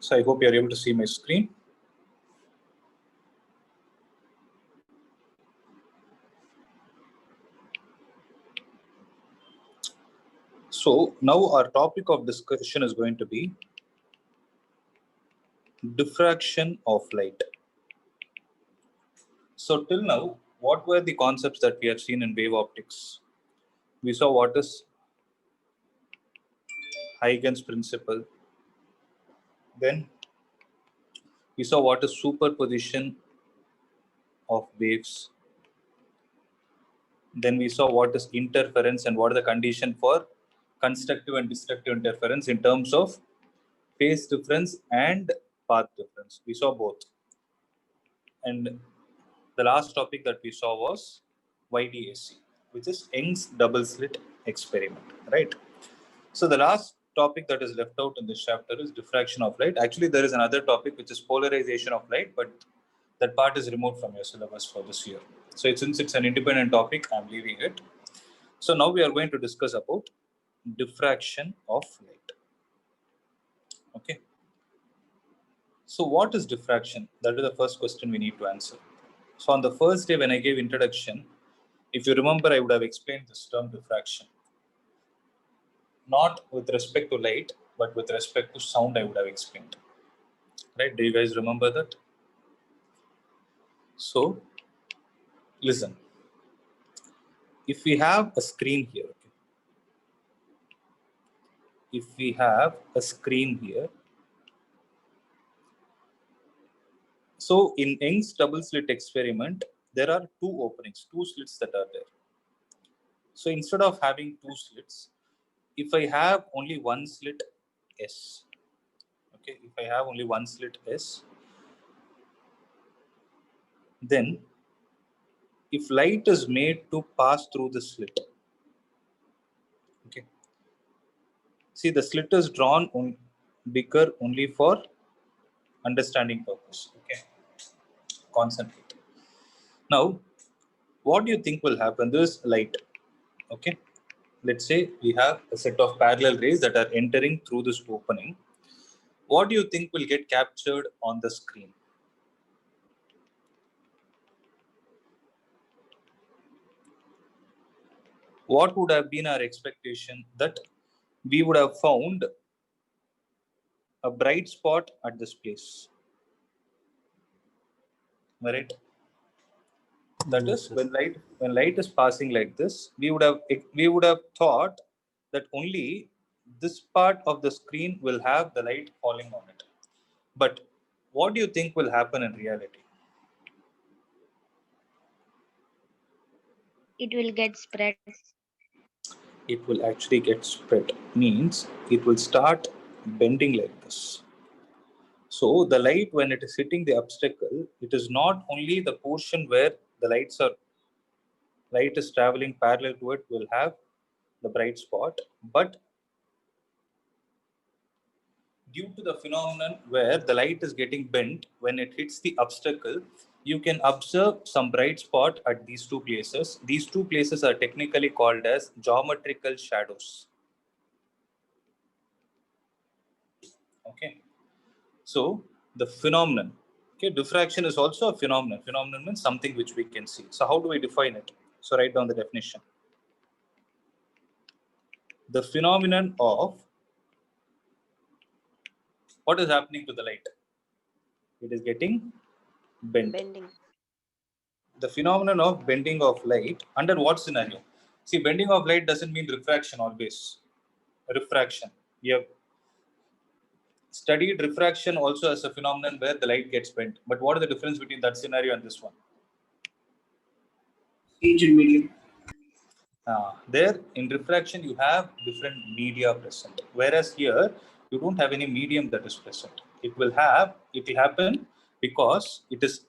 So I hope you are able to see my screen. So now our topic of discussion is going to be diffraction of light. So till now, what were the concepts that we have seen in wave optics? We saw what is Huygens principle. Then we saw what is superposition of waves. Then we saw what is interference and what are the condition for constructive and destructive interference in terms of phase difference and path difference. We saw both. And the last topic that we saw was YDAC, which is Young's double slit experiment, right? So the last topic that is left out in this chapter is diffraction of light. Actually, there is another topic which is polarization of light, but that part is removed from your syllabus for this year. So since it's an independent topic, I'm leaving it. So now we are going to discuss about diffraction of light. Okay. So what is diffraction? That is the first question we need to answer. So on the first day when I gave introduction, if you remember, I would have explained this term diffraction. Not with respect to light, but with respect to sound, I would have explained. Right? Do you guys remember that? So, listen. If we have a screen here, okay? If we have a screen here, so in Young's double slit experiment, there are two openings, two slits that are there. So instead of having two slits, if I have only one slit S, okay, if I have only one slit S, then if light is made to pass through the slit, okay, see the slit is drawn on bigger only for understanding purpose, okay, concentrate. Now, what do you think will happen? This light, okay, let's say we have a set of parallel rays that are entering through this opening. What do you think will get captured on the screen? What would have been our expectation? That we would have found a bright spot at this place, right? That is when light is passing like this, we would have thought that only this part of the screen will have the light falling on it. But what do you think will happen in reality? It will get spread. It will actually get spread. Means it will start bending like this. So the light, when it is hitting the obstacle, it is not only the portion where the light is traveling parallel to it will have the bright spot, but due to the phenomenon where the light is getting bent when it hits the obstacle, you can observe some bright spot at these two places. These two places are technically called as geometrical shadows. Okay. So the phenomenon, okay, diffraction is also a phenomenon. Phenomenon means something which we can see. So how do we define it? So write down the definition. The phenomenon of what is happening to the light? It is getting bent. Bending. The phenomenon of bending of light under what scenario? See, bending of light doesn't mean refraction always. Refraction. We have studied refraction also as a phenomenon where the light gets bent. But what is the difference between that scenario and this one? Change in medium. There in refraction you have different media present, whereas here you don't have any medium that is present. It will happen because it is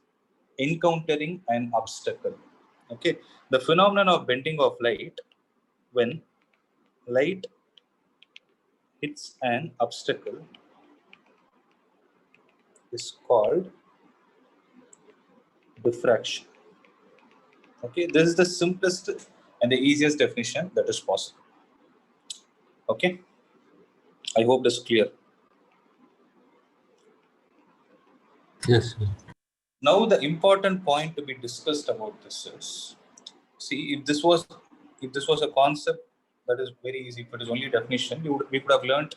encountering an obstacle. Okay, the phenomenon of bending of light, when light hits an obstacle, is called diffraction. Okay, this is the simplest and the easiest definition that is possible. Okay, I hope this is clear. Yes. Now, the important point to be discussed about this is, see, if this was a concept that is very easy, if it is only definition, we could have learned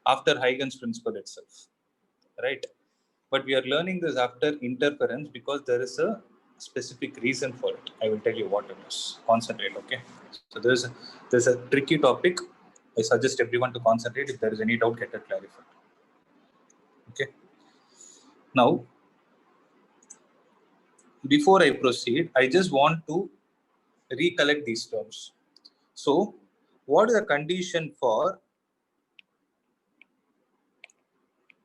after Huygens principle itself, right? But we are learning this after interference because there is a specific reason for it. I will tell you what it is. Concentrate, okay? So there's a tricky topic. I suggest everyone to concentrate. If there is any doubt, get it clarified. Okay. Now, before I proceed, I just want to recollect these terms. So, what is the condition for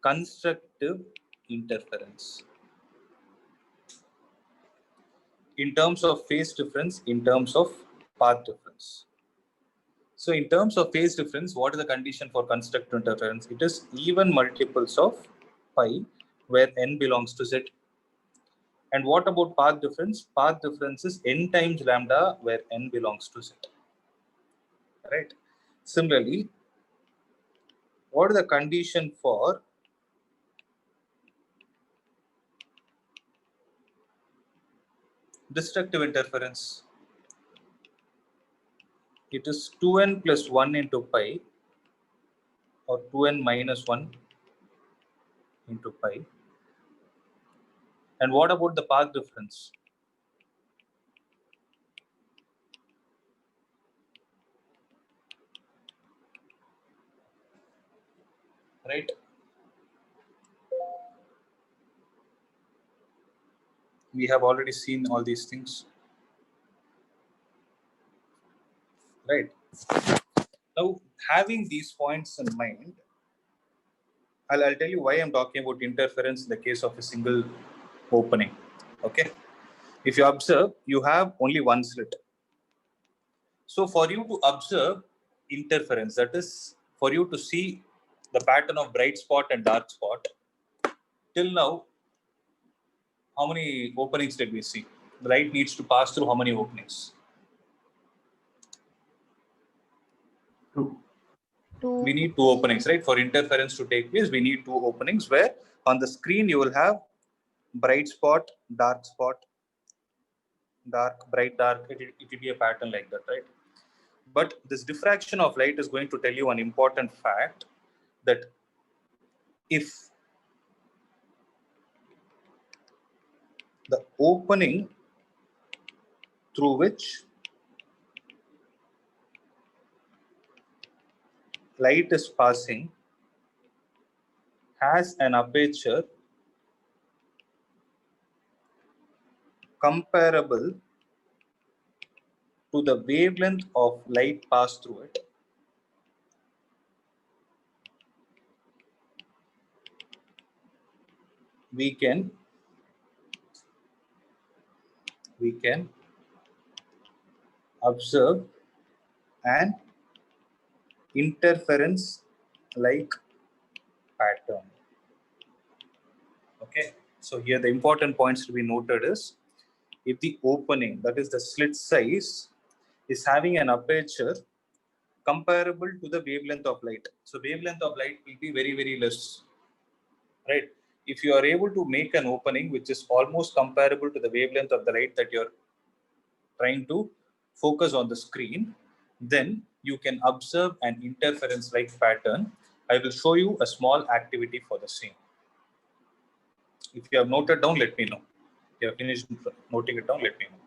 constructive interference in terms of phase difference, in terms of path difference? So, in terms of phase difference, what is the condition for constructive interference? It is even multiples of pi, where n belongs to z. And what about path difference? Path difference is n times lambda, where n belongs to z. Right. Similarly, what is the condition for destructive interference? It is 2n plus 1 into pi, or 2n minus 1 into pi. And what about the path difference? Right? We have already seen all these things. Right? Now, having these points in mind, I'll tell you why I'm talking about interference in the case of a single opening. Okay? If you observe, you have only one slit. So for you to observe interference, that is for you to see the pattern of bright spot and dark spot, till now, how many openings did we see? The light needs to pass through how many openings? Two. We need two openings, right? For interference to take place, we need two openings where on the screen you will have bright spot, dark, bright, dark. It will be a pattern like that, right? But this diffraction of light is going to tell you an important fact, that if the opening through which light is passing has an aperture comparable to the wavelength of light passed through it, we can observe an interference like pattern. Okay, so here the important points to be noted is, if the opening, that is the slit size, is having an aperture comparable to the wavelength of light. So wavelength of light will be very, very less, right? If you are able to make an opening which is almost comparable to the wavelength of the light that you're trying to focus on the screen, then you can observe an interference like pattern. I will show you a small activity for the same. If you have noted down, let me know. If you have finished noting it down, let me know.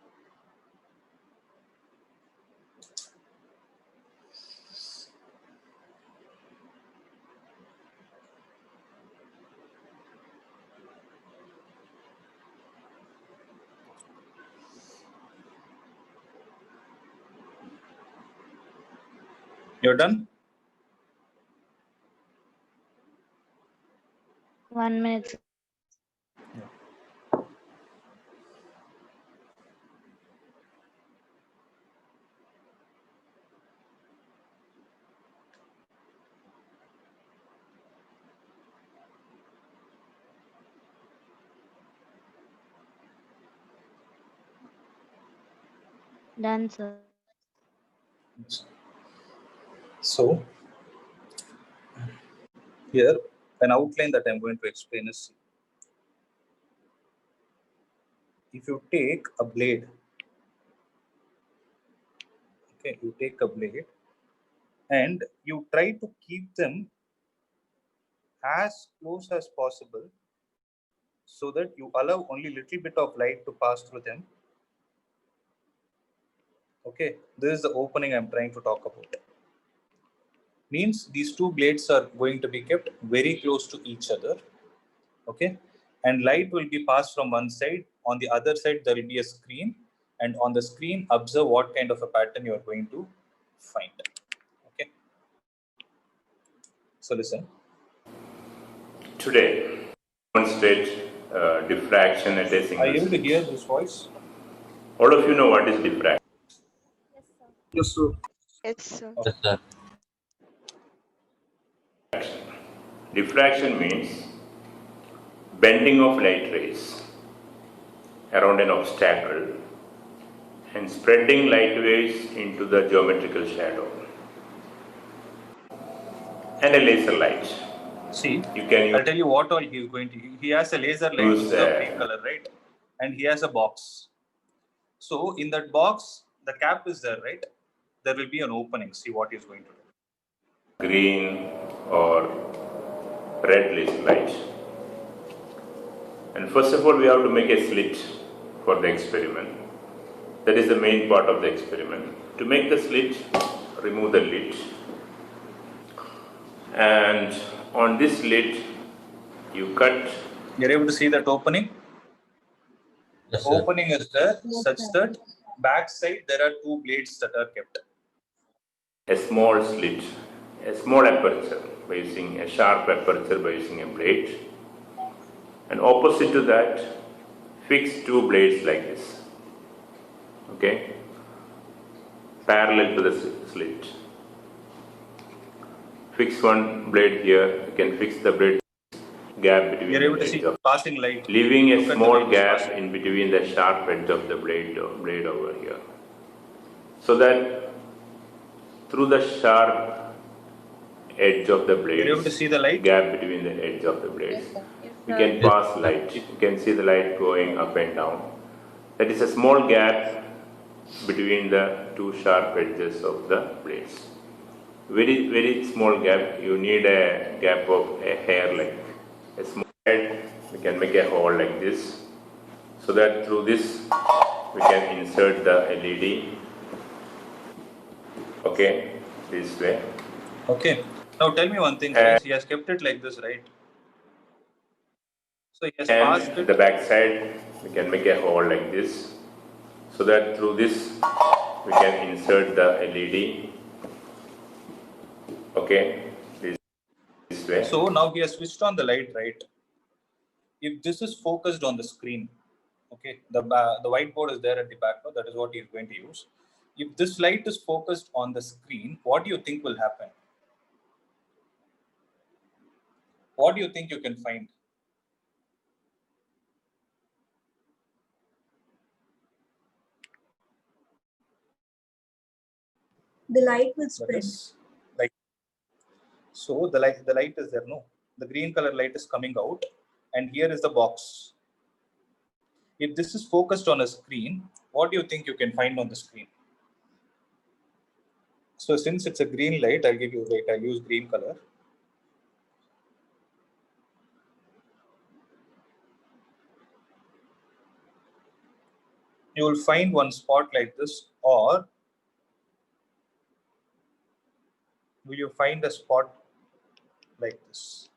You're done? 1 minute. Yeah. Done, sir. So here, an outline that I'm going to explain is, if you take a blade, okay, you take a blade and you try to keep them as close as possible so that you allow only little bit of light to pass through them. Okay, this is the opening I'm trying to talk about. Means these two blades are going to be kept very close to each other. Okay, and light will be passed from one side. On the other side there will be a screen, and on the screen observe what kind of a pattern you are going to find. Okay, so listen. Today, demonstrate diffraction at a Are you single able to hear switch. this voice? All of you know what is diffraction. Yes, sir. Yes, sir. Okay. Yes, sir. Diffraction means bending of light rays around an obstacle and spreading light waves into the geometrical shadow. And a laser light. See, You can I'll tell you what all he is going to. He has a laser light which use is of green color, right? And he has a box. So in that box, the cap is there, right? There will be an opening. See what he's going to do. green or red laser light. And first of all, we have to make a slit for the experiment. That is the main part of the experiment. To make the slit, remove the lid. And on this lid, you cut. You're able to see that opening? Yes, sir. Opening is there such that back side there are two blades that are kept. A small slit, a small aperture by using a sharp aperture by using a blade. And opposite to that, fix two blades like this. Okay? Parallel to the slit. Fix one blade here, you can fix the blade gap between You're able the to see edge of, passing light. leaving Look a at the small light gap passing. in between the sharp edge of the blade over here. So that through the sharp edge of the blades, You're able to see the light? gap between the edge of the blades, Yes, we sir. can pass light. You can see the light going up and down. That is a small gap between the two sharp edges of the blades. Very, very small gap. You need a gap of a hair length. A small head, we can make a hole like this, so that through this we can insert the LED. Okay, this way. Okay. Now tell me one thing, guys. He has kept it like this, right? So he has passed And it. the back side, we can make a hole like this, so that through this we can insert the LED. Okay, this way. So now he has switched on the light, right? If this is focused on the screen, okay, the whiteboard is there at the back. No, that is what he is going to use. If this light is focused on the screen, what do you think will happen? What do you think you can find? The light will That spread. is like, so the light is there. No, the green color light is coming out, and here is the box. If this is focused on a screen, what do you think you can find on the screen? So since it's a green light, I'll give you, wait, I'll use green color. You will find one spot like this, or will you find a spot like this?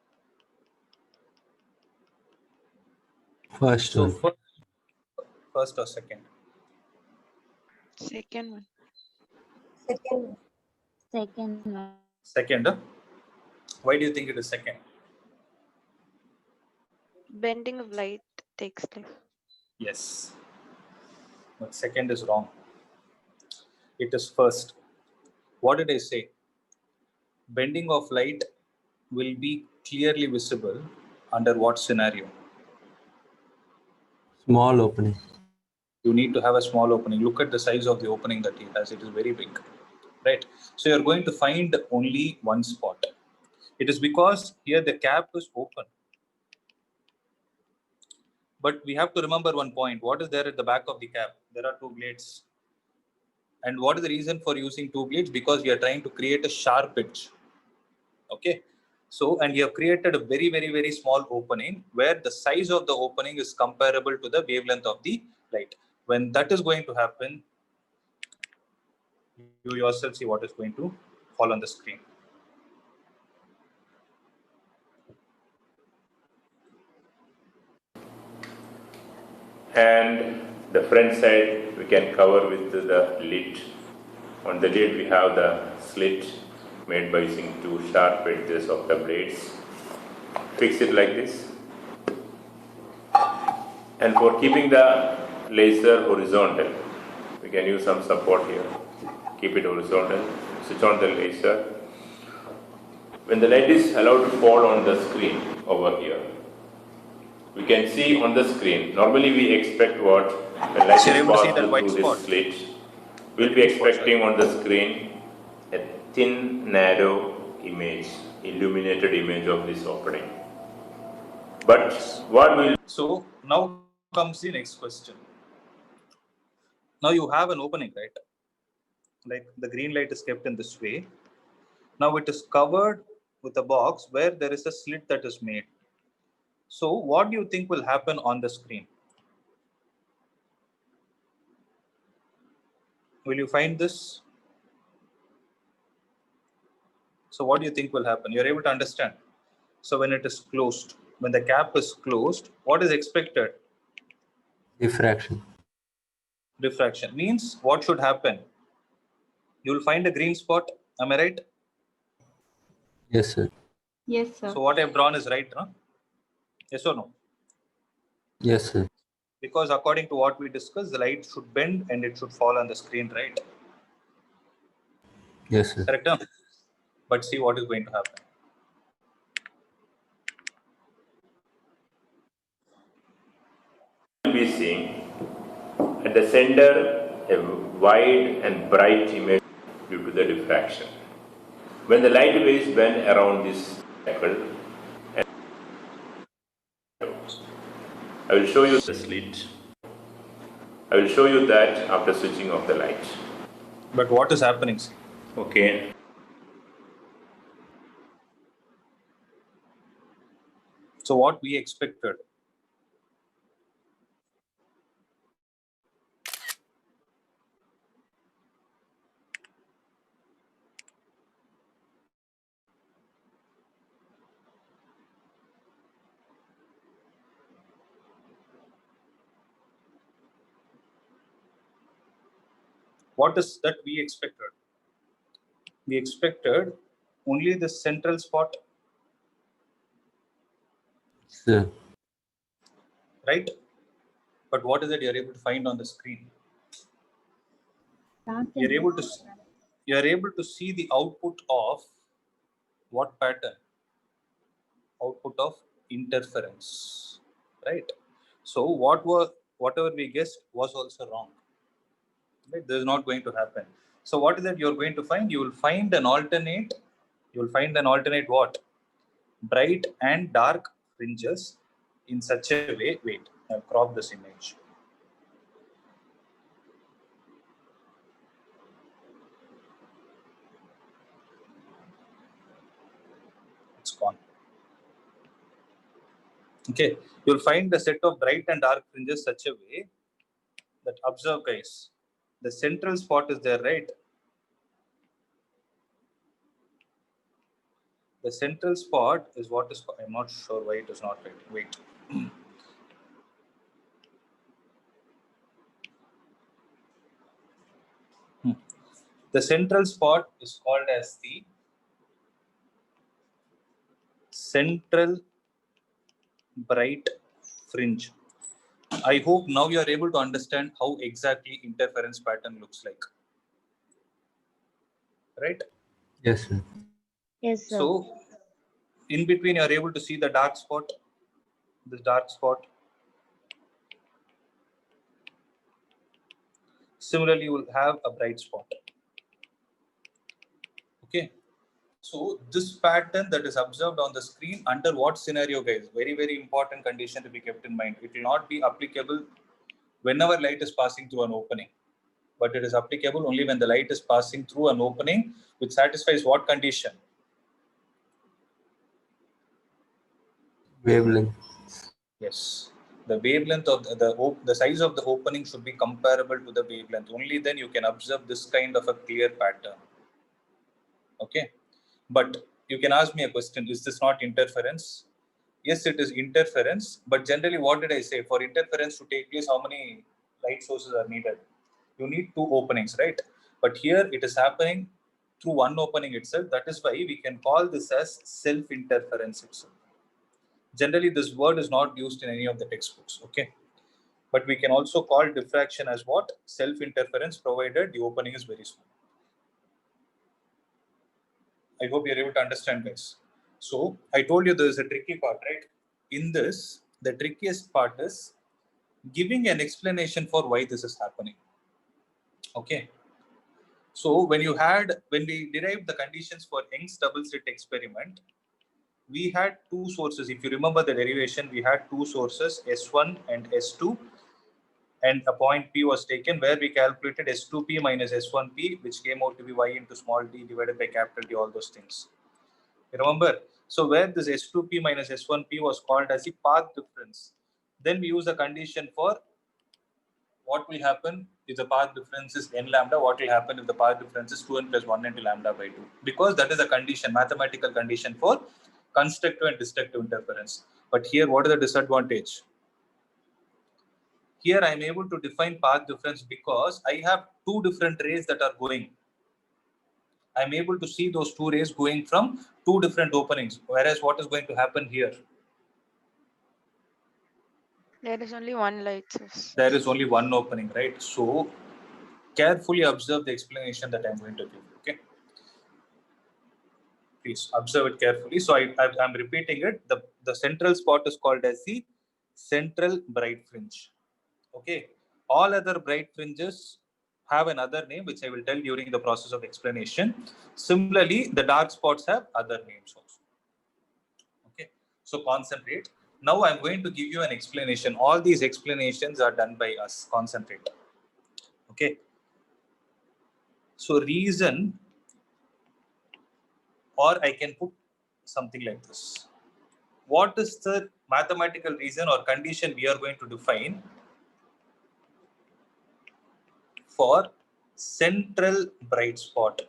First So one. first or second? Second one. Second, Second one. Second. Huh? Why do you think it is second? Bending of light takes place. Yes. But second is wrong. It is first. What did I say? Bending of light will be clearly visible under what scenario? Small opening. You need to have a small opening. Look at the size of the opening that he has. It is very big, right? So you're going to find only one spot. It is because here the cap is open. But we have to remember one point. What is there at the back of the cap? There are two blades. And what is the reason for using two blades? Because we are trying to create a sharp edge. Okay. So, and you have created a very, very, very small opening where the size of the opening is comparable to the wavelength of the light. When that is going to happen, you yourself see what is going to fall on the screen. And the front side we can cover with the lid. On the lid we have the slit made by using two sharp edges of the blades. Fix it like this. And for keeping the laser horizontal, we can use some support here. Keep it horizontal. Switch on the laser. When the light is allowed to fall on the screen over here, we can see on the screen. Normally we expect what? When light So you're is able to see passed that white through spot? this slit, we'll be expecting on the screen a thin, narrow image, illuminated image of this opening. But what will... So now comes the next question. Now you have an opening, right? Like the green light is kept in this way. Now it is covered with a box where there is a slit that is made. So what do you think will happen on the screen? Will you find this? So what do you think will happen? You're able to understand. So when it is closed, when the cap is closed, what is expected? Diffraction. Diffraction. Means what should happen? You will find a green spot. Am I right? Yes, sir. Yes, sir. So what I have drawn is right, no? Yes or no? Yes, sir. Because according to what we discussed, the light should bend and it should fall on the screen, right? Yes, sir. Correct? Huh? But see what is going to happen. Will be seeing at the center a wide and bright image due to the diffraction. When the light waves bend around this circle, I will show you the slit. I will show you that after switching off the light. But what is happening? Okay. So what we expected. What is that we expected? We expected only the central spot, Sir. right? But what is it you're able to find on the screen? You're able to see the output of what pattern? Output of interference, right? So whatever we guessed was also wrong. Right? This is not going to happen. So what is it you're going to find? You will find an alternate. You will find an alternate what? Bright and dark fringes in such a way. Wait, I'll crop this image. It's gone. Okay, you'll find the set of bright and dark fringes such a way that, observe guys, the central spot is there, right? The central spot is what is, I'm not sure why it is not right. Wait. The central spot is called as the central bright fringe. I hope now you are able to understand how exactly interference pattern looks like. Right? Yes, sir. Yes, sir. So in between you are able to see the dark spot, this dark spot. Similarly, you will have a bright spot. Okay. So this pattern that is observed on the screen under what scenario, guys? Very, very important condition to be kept in mind. It will not be applicable whenever light is passing through an opening, but it is applicable only when the light is passing through an opening which satisfies what condition? Wavelength. Yes. The wavelength of the size of the opening should be comparable to the wavelength. Only then you can observe this kind of a clear pattern. Okay. But you can ask me a question, is this not interference? Yes, it is interference, but generally what did I say? For interference to take place, how many light sources are needed? You need two openings, right? But here it is happening through one opening itself. That is why we can call this as self-interference itself. Generally, this word is not used in any of the textbooks, okay? But we can also call diffraction as what? Self-interference, provided the opening is very small. I hope you're able to understand, guys. So I told you there is a tricky part, right? In this, the trickiest part is giving an explanation for why this is happening. Okay. So when we derived the conditions for Young's double slit experiment, we had two sources. If you remember the derivation, we had two sources, S1 and S2, and a point P was taken where we calculated S2P minus S1P, which came out to be y into small d divided by capital D, all those things. You remember? So where this S2P minus S1P was called as the path difference. Then we use a condition for what will happen if the path difference is n lambda, what will happen if the path difference is 2n plus 1 into lambda by 2. Because that is a condition, mathematical condition for constructive and destructive interference. But here, what is the disadvantage? Here I am able to define path difference because I have two different rays that are going. I am able to see those two rays going from two different openings. Whereas what is going to happen here? There is only one light source. There is only one opening, right? So carefully observe the explanation that I'm going to give. Okay. Please observe it carefully. So I'm repeating it. The central spot is called as the central bright fringe. Okay. All other bright fringes have another name, which I will tell during the process of explanation. Similarly, the dark spots have other names also. Okay. So concentrate. Now I'm going to give you an explanation. All these explanations are done by us. Concentrate. Okay. So reason, or I can put something like this. What is the mathematical reason or condition we are going to define for central bright spot?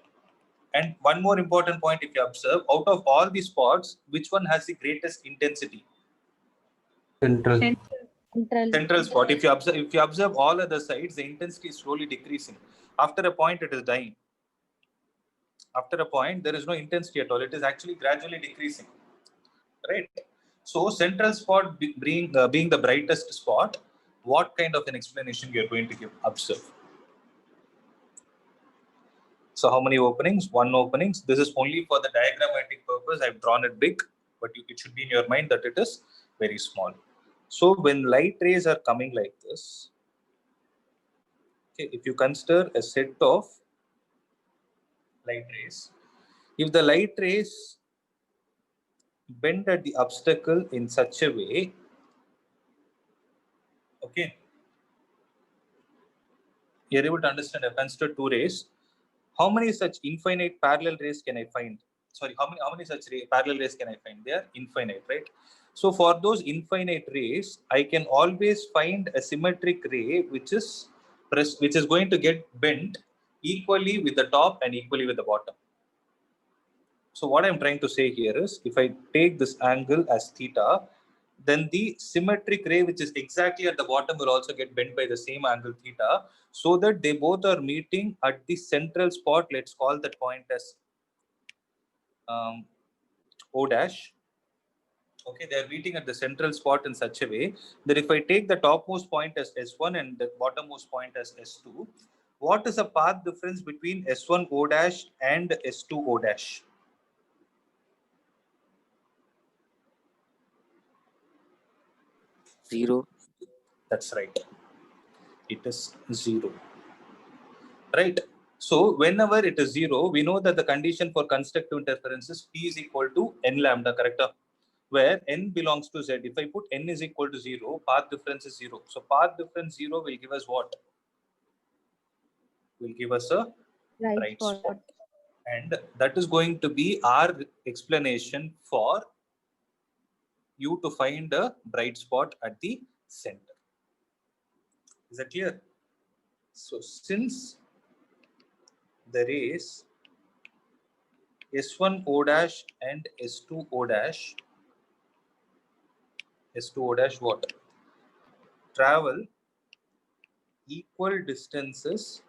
And one more important point, if you observe, out of all the spots, which one has the greatest intensity? Central. Central spot. If you observe all other sides, the intensity is slowly decreasing. After a point, it is dying. After a point, there is no intensity at all. It is actually gradually decreasing. Right? So central spot being the brightest spot, what kind of an explanation you are going to give? Observe. So how many openings? One openings. This is only for the diagrammatic purpose. I've drawn it big, but it should be in your mind that it is very small. So when light rays are coming like this, okay, if you consider a set of light rays, if the light rays bend at the obstacle in such a way, okay, you're able to understand. I've considered two rays. How many such infinite parallel rays can I find? Sorry, how many such parallel rays can I find? They are infinite, right? So for those infinite rays, I can always find a symmetric ray which is going to get bent equally with the top and equally with the bottom. So what I'm trying to say here is, if I take this angle as theta, then the symmetric ray, which is exactly at the bottom, will also get bent by the same angle theta, so that they both are meeting at the central spot. Let's call that point as O dash. Okay, they are meeting at the central spot in such a way that if I take the topmost point as S1 and the bottommost point as S2, what is the path difference between S1 O dash and S2 O dash? 0. That's right. It is 0. Right. So whenever it is 0, we know that the condition for constructive interference is P is equal to n lambda, correct? Where n belongs to z. If I put n is equal to 0, path difference is 0. So path difference 0 will give us what? Will give us a bright spot. And that is going to be our explanation for you to find a bright spot at the center. Is that clear? So since there is S1O dash and S2O dash, S2O dash what? Travel equal distances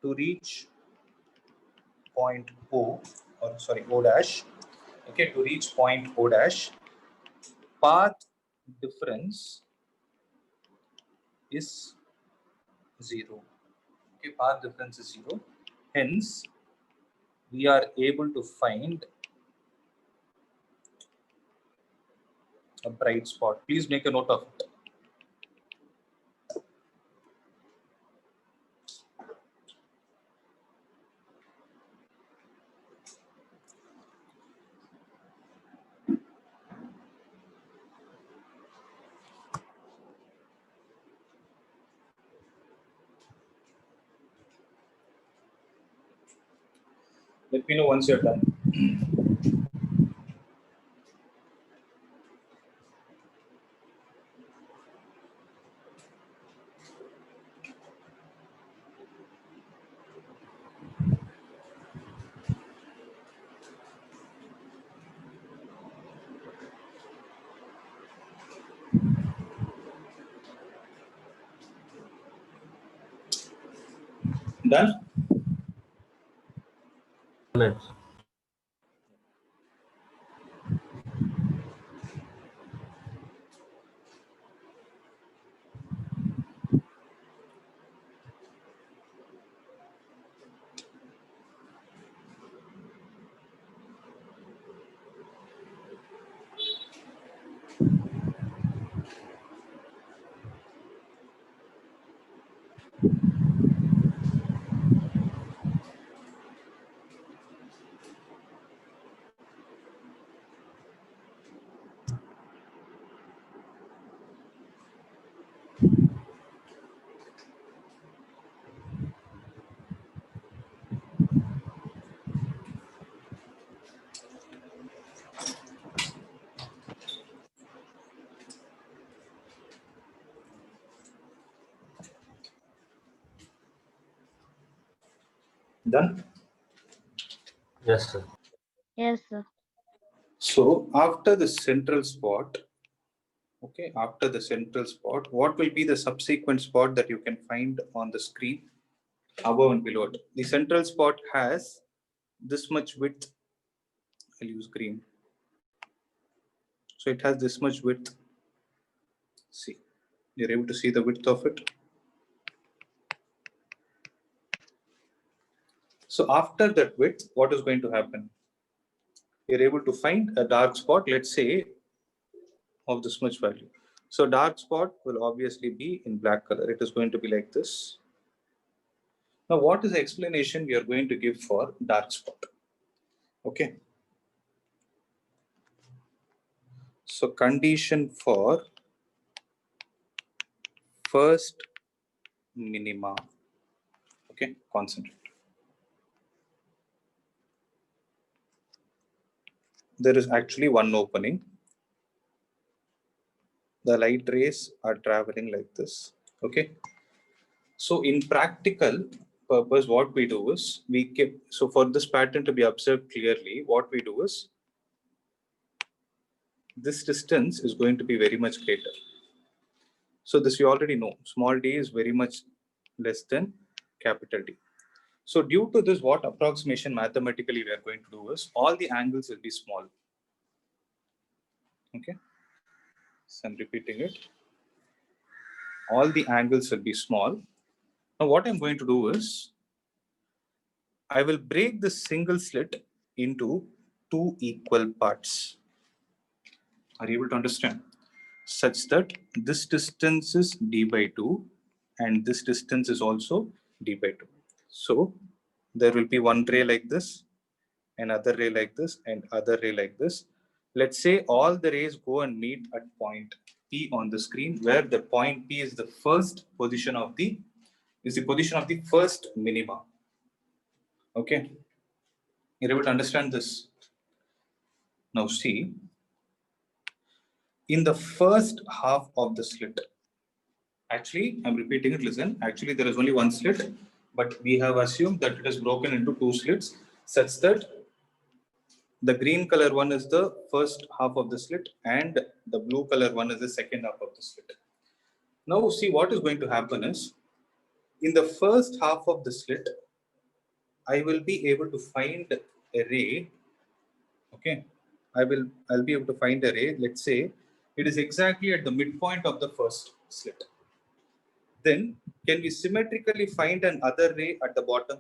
to reach point O, or sorry, O dash. Okay, to reach point O dash, path difference is 0. Okay, path difference is 0. Hence, we are able to find a bright spot. Please make a note of it. Let me know once you're done. Done? Minutes. Done? Yes, sir. Yes, sir. So after the central spot, okay, after the central spot, what will be the subsequent spot that you can find on the screen above and below it? The central spot has this much width. I'll use green. So it has this much width. See, you're able to see the width of it. So after that width, what is going to happen? You're able to find a dark spot, let's say, of this much value. So dark spot will obviously be in black color. It is going to be like this. Now, what is the explanation we are going to give for dark spot? Okay. So condition for first minima. Okay, concentrate. There is actually one opening. The light rays are traveling like this. Okay. So in practical purpose, what we do is we keep, so for this pattern to be observed clearly, what we do is this distance is going to be very much greater. So this you already know, small d is very much less than capital D. So due to this, what approximation mathematically we are going to do is all the angles will be small. Okay. So I'm repeating it. All the angles will be small. Now what I'm going to do is I will break the single slit into two equal parts. Are you able to understand? Such that this distance is d by 2 and this distance is also d by 2. So there will be one ray like this, another ray like this, and other ray like this. Let's say all the rays go and meet at point P on the screen, where the point P is the position of the first minima. Okay, you're able to understand this. Now see, in the first half of the slit, actually I'm repeating it, listen, actually there is only one slit, but we have assumed that it is broken into two slits such that the green color one is the first half of the slit and the blue color one is the second half of the slit. Now see, what is going to happen is, in the first half of the slit, I will be able to find a ray. Okay, I'll be able to find a ray. Let's say it is exactly at the midpoint of the first slit. Then can we symmetrically find another ray at the bottom?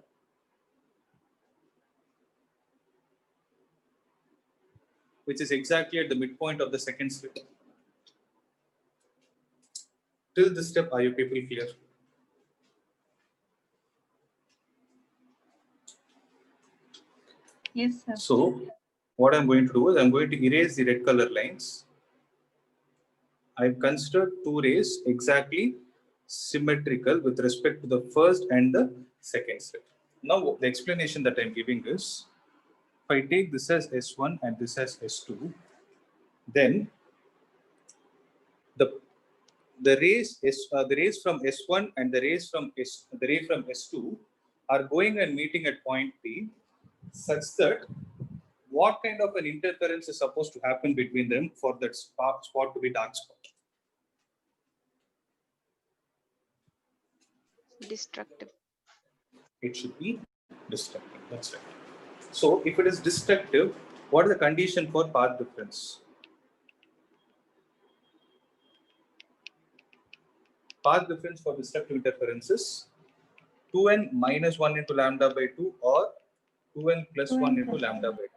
Which is exactly at the midpoint of the second slit. Till this step, are you people clear? Yes, sir. So what I'm going to do is I'm going to erase the red color lines. I've considered two rays exactly symmetrical with respect to the first and the second slit. Now the explanation that I'm giving is, if I take this as S1 and this as S2, then the rays from S1 and the ray from S2 are going and meeting at point P, such that what kind of an interference is supposed to happen between them for that spot to be dark spot? Destructive. It should be destructive. That's right. So if it is destructive, what is the condition for path difference? Path difference for destructive interference is 2n minus 1 into lambda by 2 or 2n plus 1 into lambda by 2.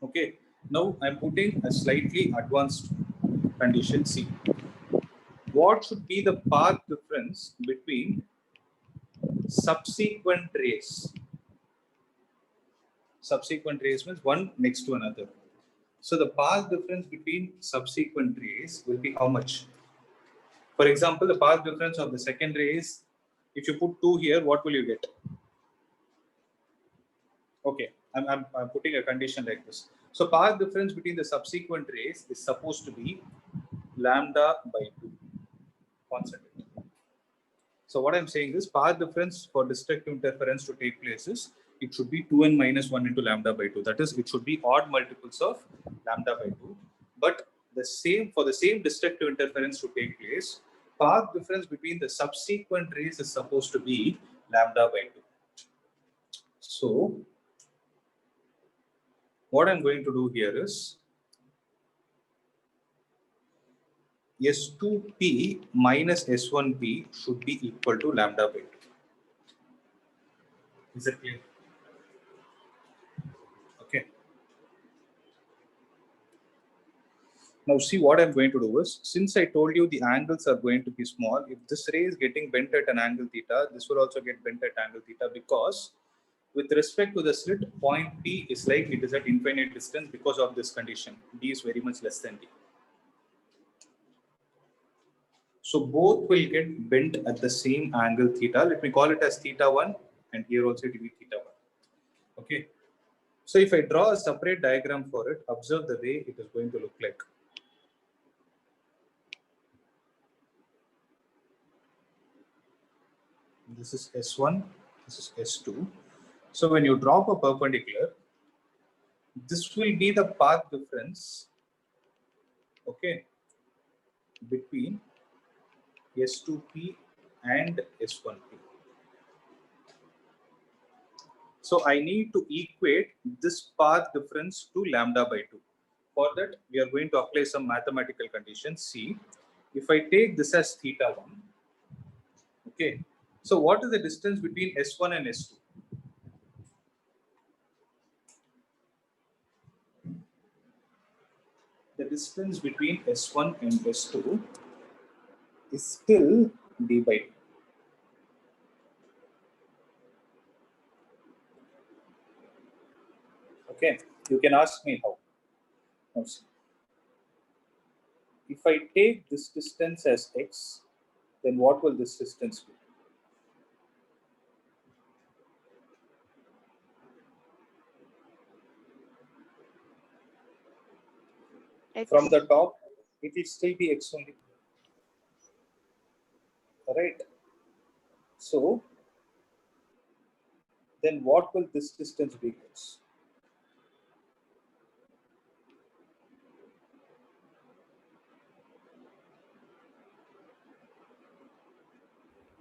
Okay. Now I'm putting a slightly advanced condition C. What should be the path difference between subsequent rays? Subsequent rays means one next to another. So the path difference between subsequent rays will be how much? For example, the path difference of the second ray is, if you put 2 here, what will you get? Okay, I'm putting a condition like this. So path difference between the subsequent rays is supposed to be lambda by 2 constant. So what I'm saying is, path difference for destructive interference to take place is, it should be 2n minus 1 into lambda by 2. That is, it should be odd multiples of lambda by 2. But for the same destructive interference to take place, path difference between the subsequent rays is supposed to be lambda by 2. So what I'm going to do here is, S2P minus S1P should be equal to lambda by 2. Is it clear? Okay. Now see, what I'm going to do is, since I told you the angles are going to be small, if this ray is getting bent at an angle theta, this will also get bent at angle theta, because with respect to the slit, point P is like it is at infinite distance because of this condition. D is very much less than D. So both will get bent at the same angle theta. Let me call it as theta 1, and here also it will be theta 1. Okay. So if I draw a separate diagram for it, observe the way it is going to look like. This is S1, this is S2. So when you drop a perpendicular, this will be the path difference, okay, between S2P and S1P. So I need to equate this path difference to lambda by 2. For that, we are going to apply some mathematical conditions. See, if I take this as theta 1, okay, so what is the distance between S1 and S2? The distance between S1 and S2 is still d by 2. Okay, you can ask me how. Now, see. If I take this distance as x, then what will this distance be? X. From the top, it will still be x only. Right? So, then what will this distance be, guys?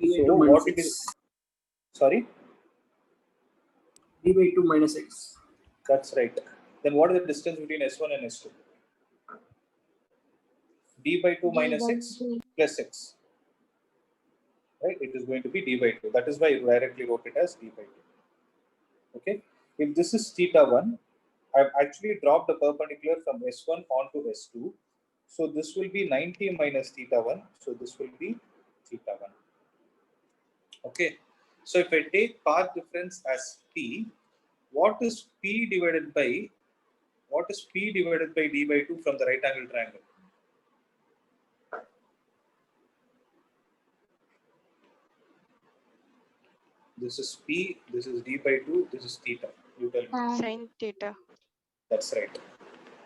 D by So 2 what minus it x. is? Sorry, D by 2 minus x. that's right. Then what is the distance between S1 and S2? D by 2 D minus by x 2. plus x. Right? It is going to be d by 2. That is why I directly wrote it as d by 2. Okay. If this is theta 1, I've actually dropped the perpendicular from S1 onto S2. So this will be 90 minus theta 1. So this will be theta 1. Okay. So if I take path difference as P, what is P divided by d by 2 from the right angle triangle? This is P, this is d by 2, this is theta. You tell me. Sin theta. That's right.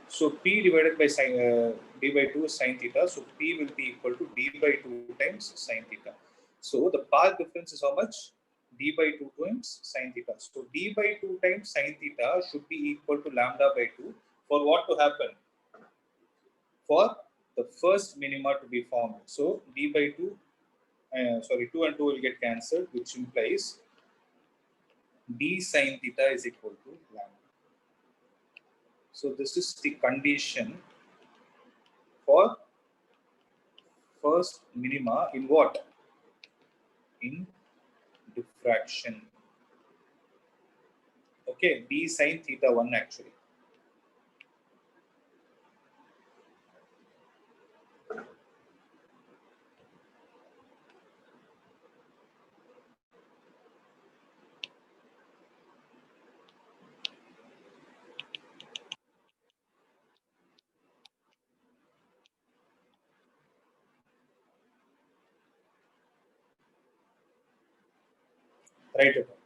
So P divided by d by 2 is sin theta. So P will be equal to d by 2 times sin theta. So the path difference is how much? D by 2 times sin theta. So d by 2 times sin theta should be equal to lambda by 2 for what to happen? For the first minima to be formed. So d by 2, 2 and 2 will get cancelled, which implies d sin theta is equal to lambda. So this is the condition for first minima in what? In diffraction. Okay, d sin theta 1 actually. Write it down.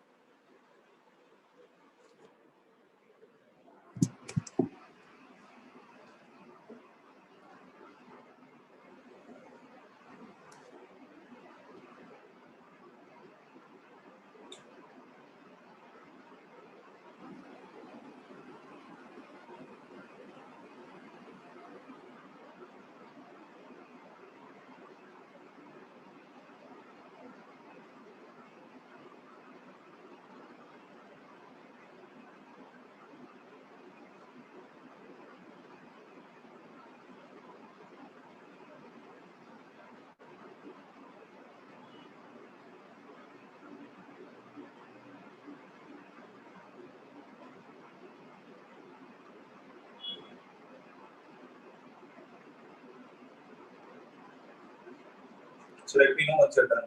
So let me know once you're done.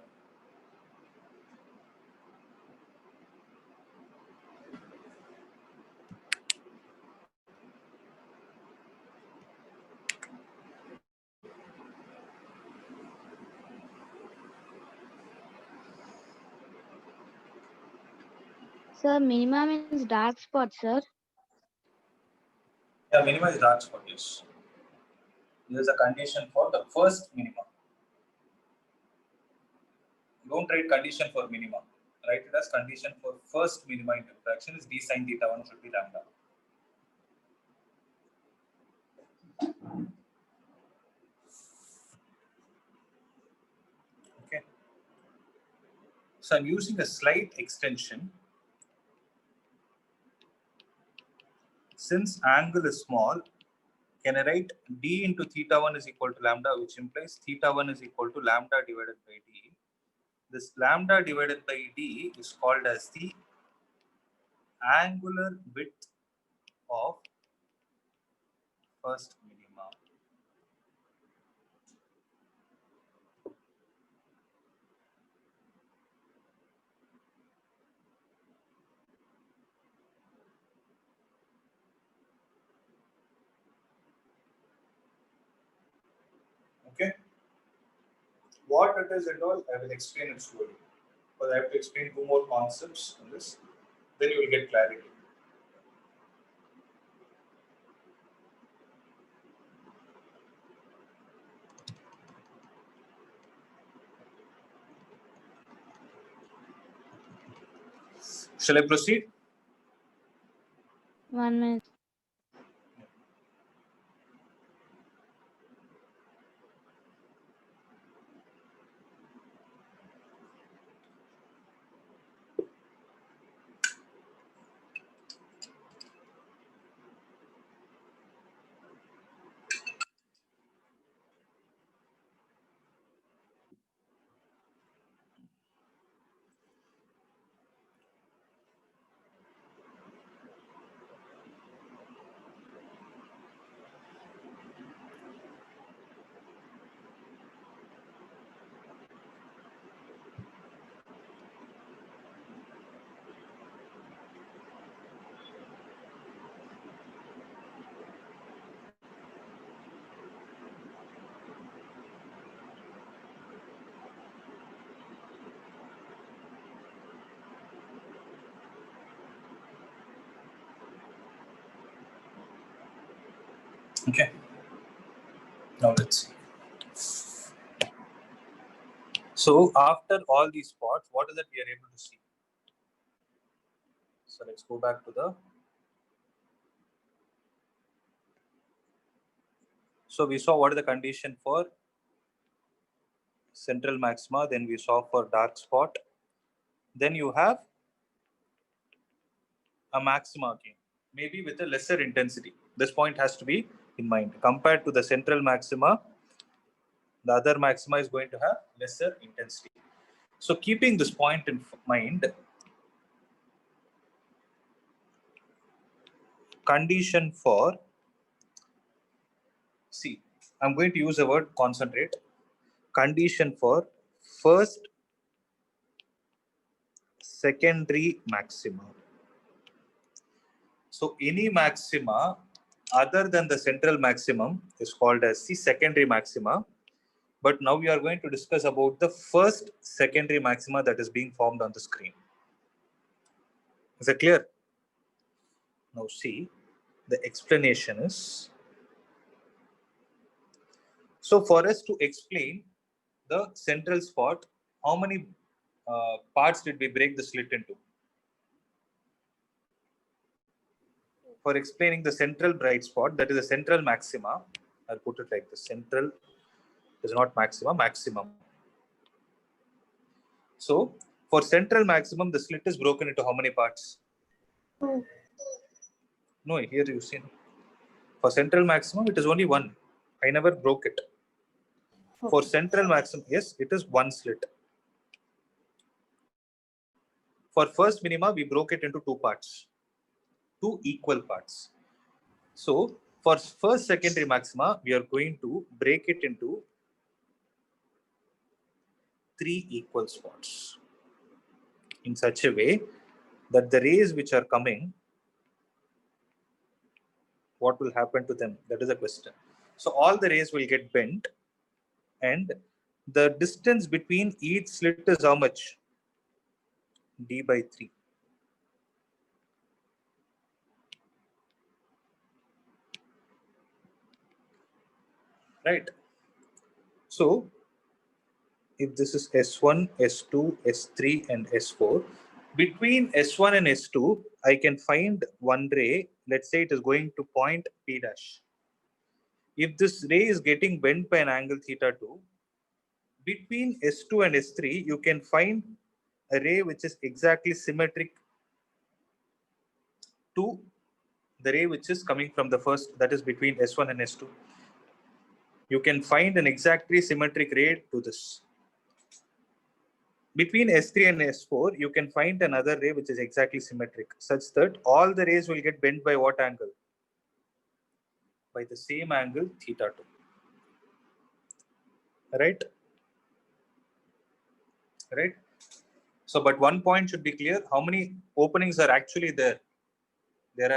Sir, minimum is dark spot, sir. Yeah, minima is dark spot, yes. There is a condition for the first minima. Don't write condition for minima. Write it as condition for first minima in diffraction is d sin theta 1 should be lambda. Okay. So I'm using a slight extension. Since angle is small, can I write d into theta 1 is equal to lambda, which implies theta 1 is equal to lambda divided by d. This lambda divided by d is called as the angular width of first minima. Okay. What it is and all, I will explain it slowly. But I have to explain 2 more concepts on this. Then you will get clarity. Shall I proceed? 1 minute. Okay. Now let's see. So after all these spots, what is that we are able to see? So let's go back to the. So we saw what is the condition for central maxima. Then we saw for dark spot. Then you have a maxima again, maybe with a lesser intensity. This point has to be in mind. Compared to the central maxima, the other maxima is going to have lesser intensity. So keeping this point in mind, condition for, see, I'm going to use the word concentrate. Condition for first secondary maxima. So any maxima other than the central maximum is called as the secondary maxima. But now we are going to discuss about the first secondary maxima that is being formed on the screen. Is that clear? Now see, the explanation is, so for us to explain the central spot, how many parts did we break the slit into? For explaining the central bright spot, that is the central maxima, I'll put it like this, central is not maxima, maximum. So for central maximum, the slit is broken into how many parts? No, here you see. For central maximum, it is only one. I never broke it. For central maximum, yes, it is one slit. For first minima, we broke it into 2 parts, 2 equal parts. So for first secondary maxima, we are going to break it into 3 equal spots in such a way that the rays which are coming, what will happen to them? That is a question. So all the rays will get bent, and the distance between each slit is how much? D by 3. Right. So if this is S1, S2, S3, and S4, between S1 and S2, I can find one ray. Let's say it is going to point P dash. If this ray is getting bent by an angle θ2, between S2 and S3, you can find a ray which is exactly symmetric to the ray which is coming from the first, that is between S1 and S2. You can find an exactly symmetric ray to this. Between S3 and S4, you can find another ray which is exactly symmetric, such that all the rays will get bent by what angle? By the same angle θ2. Right? Right? So, but one point should be clear. How many openings are actually there? There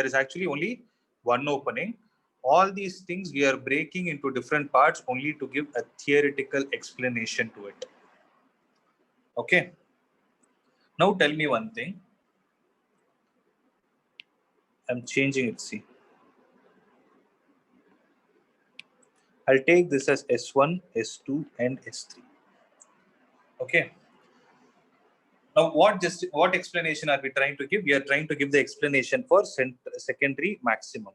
is actually only one opening. All these things we are breaking into different parts only to give a theoretical explanation to it. Okay. Now tell me one thing. I'm changing it, see. I'll take this as S1, S2, and S3. Okay. Now, what explanation are we trying to give? We are trying to give the explanation for secondary maximum.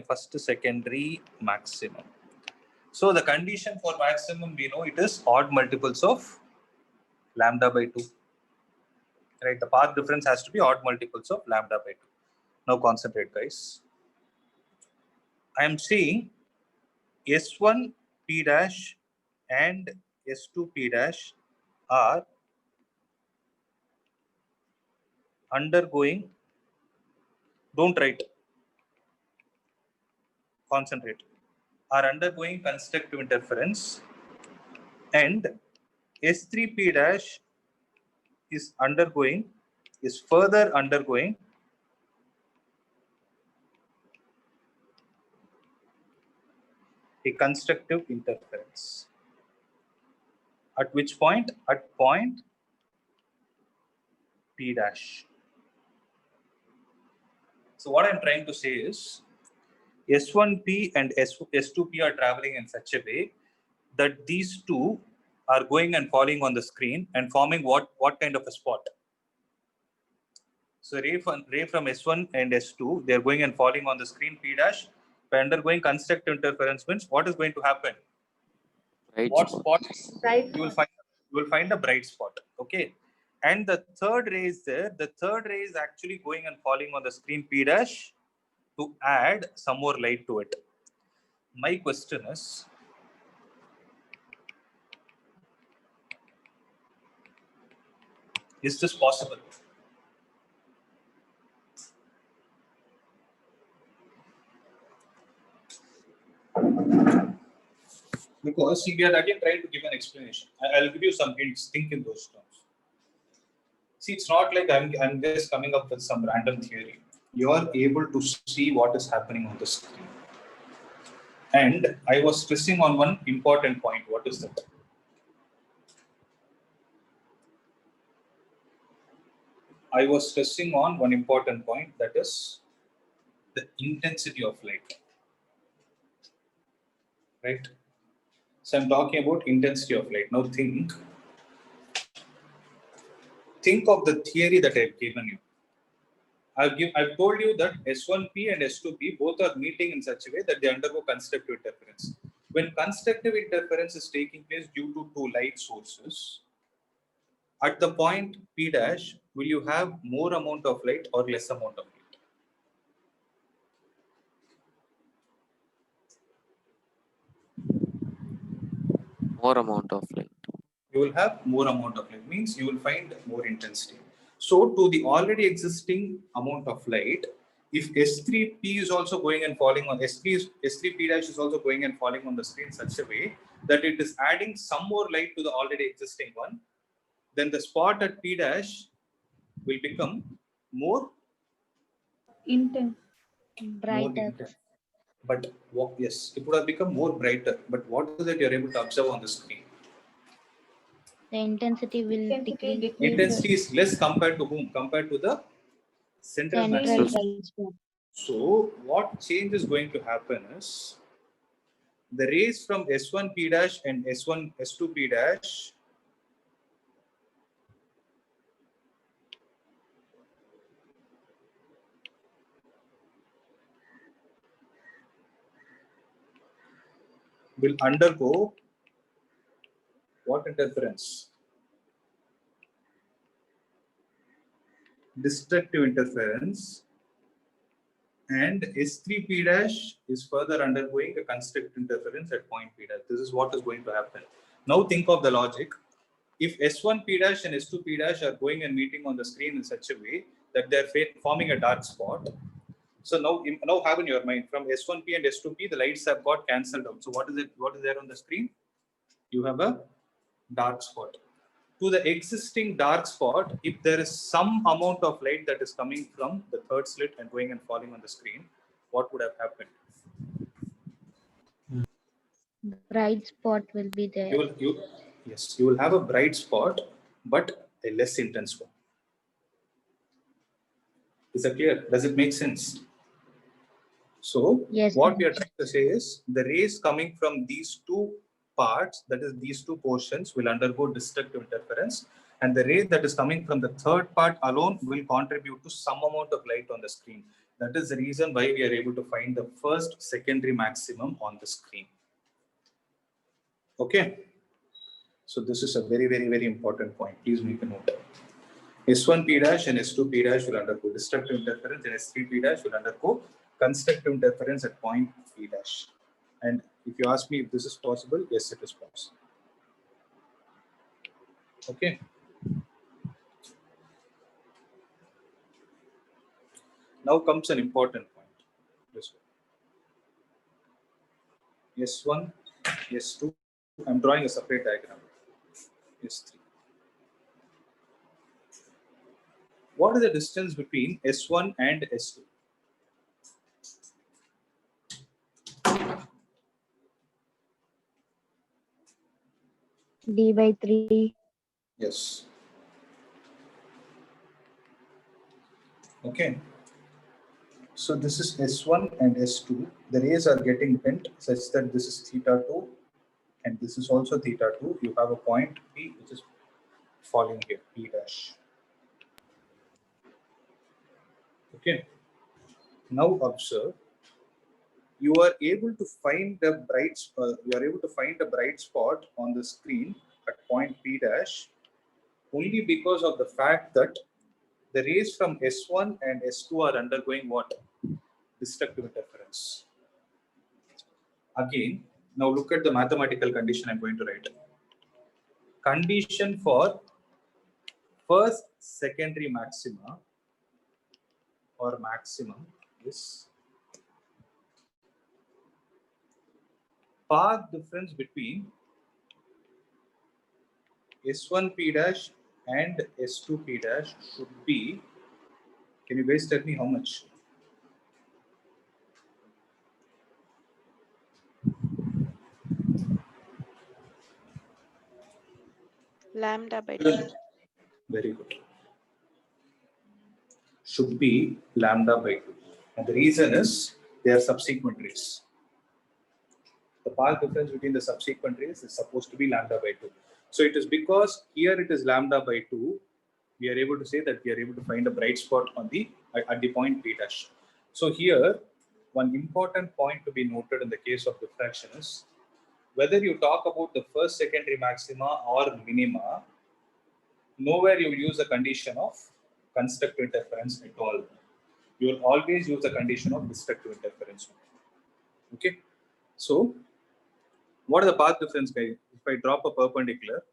First secondary maximum. So the condition for maximum, we know it is odd multiples of lambda by 2. Right? The path difference has to be odd multiples of lambda by 2. Now concentrate, guys. I am saying S1 P dash and S2 P dash are undergoing, don't write, concentrate, are undergoing constructive interference, and S3P dash is further undergoing a constructive interference. At which point? At point P dash. So what I'm trying to say is S1P and S2P are traveling in such a way that these two are going and falling on the screen and forming what kind of a spot? So ray from S1 and S2, they are going and falling on the screen P dash. By undergoing constructive interference means what is going to happen? Right What spot. spot? Right. You will find a bright spot. Okay. And the third ray is there. The third ray is actually going and falling on the screen P dash to add some more light to it. My question is this possible? Because see, we are again trying to give an explanation. I'll give you some hints. Think in those terms. See, it's not like I'm just coming up with some random theory. You are able to see what is happening on the screen. And I was stressing on one important point. What is that? I was stressing on one important point, that is the intensity of light. Right? So I'm talking about intensity of light. Now think of the theory that I've given you. I've told you that S1P and S2P both are meeting in such a way that they undergo constructive interference. When constructive interference is taking place due to two light sources, at the point P dash, will you have more amount of light or less amount of light? More amount of light. You will have more amount of light, means you will find more intensity. So to the already existing amount of light, if S3P is also going and falling on S3P dash is also going and falling on the screen in such a way that it is adding some more light to the already existing one, then the spot at P dash will become more Intense. more Brighter. intense. But yes, it would have become more brighter. But what is it you're able to observe on the screen? The intensity will decrease. Intensity is less compared to whom? Compared to the central maximum. Central spot. So what change is going to happen is the rays from S1P dash and S2P dash will undergo what interference? Destructive interference, and S3P dash is further undergoing a constructive interference at point P dash. This is what is going to happen. Now think of the logic. If S1P dash and S2P dash are going and meeting on the screen in such a way that they're forming a dark spot, so now have in your mind, from S1P and S2P, the lights have got cancelled out. So what is there on the screen? You have a dark spot. to the existing dark spot, if there is some amount of light that is coming from the third slit and going and falling on the screen, what would have happened? Bright spot will be there. Yes, you will have a bright spot, but a less intense one. Is that clear? Does it make sense? So Yes, what we are trying to say is the rays coming from these two parts, that is these two portions, will undergo destructive interference, and the ray that is coming from the third part alone will contribute to some amount of light on the screen. That is the reason why we are able to find the first secondary maximum on the screen. Okay. So this is a very, very, very important point. Please make a note. S1P dash and S2P dash will undergo destructive interference, and S3P dash will undergo constructive interference at point P dash. And if you ask me if this is possible, yes, it is possible. Okay. Now comes an important point. This one. S1, S2. I'm drawing a separate diagram. S3. What is the distance between S1 and S2? D by 3. Yes. Okay. So this is S1 and S2. The rays are getting bent such that this is theta2 and this is also theta2. You have a point P which is falling here, P dash. Okay. Now observe. You are able to find the bright spot on the screen at point P dash only because of the fact that the rays from S1 and S2 are undergoing what? Destructive interference. Again, now look at the mathematical condition I'm going to write. Condition for first secondary maxima or maximum is path difference between S1P dash and S2P dash should be, can you guys tell me how much? Lambda by 2. Very good. Should be lambda by 2. And the reason is they are subsequent rays. The path difference between the subsequent rays is supposed to be lambda by 2. So it is because here it is lambda by 2, we are able to say that we are able to find a bright spot on the at the point P dash. So here, one important point to be noted in the case of diffraction is whether you talk about the first secondary maxima or minima, nowhere you will use the condition of constructive interference at all. You will always use the condition of destructive interference. Okay, so what is the path difference, guys? If I drop a perpendicular,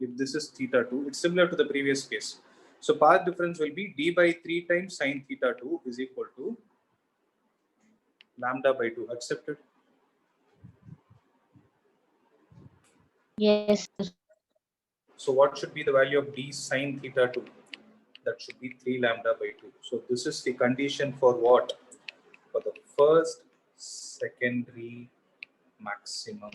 if this is theta2, it's similar to the previous case. So path difference will be d by 3 times sine theta2 is equal to lambda by 2. Accepted? Yes, sir. So what should be the value of d sine theta2? That should be 3 lambda by 2. So this is the condition for what? For the first secondary maximum.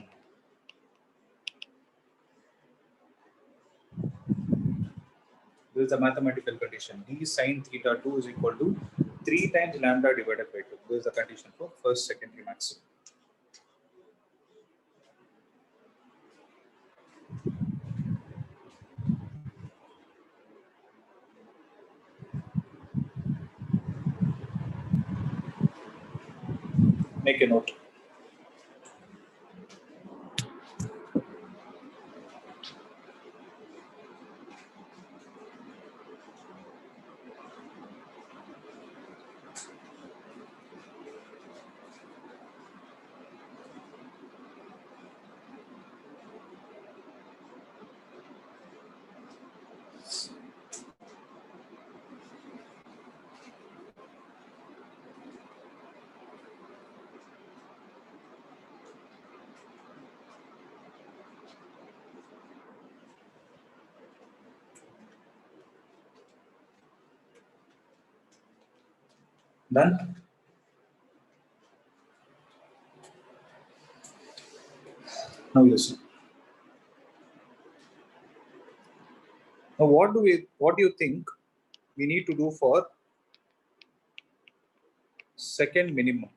This is a mathematical condition. D sine theta2 is equal to 3 times lambda divided by 2. This is the condition for first secondary maximum. Make a note. Done? Now listen. Now what do you think we need to do for second minimum?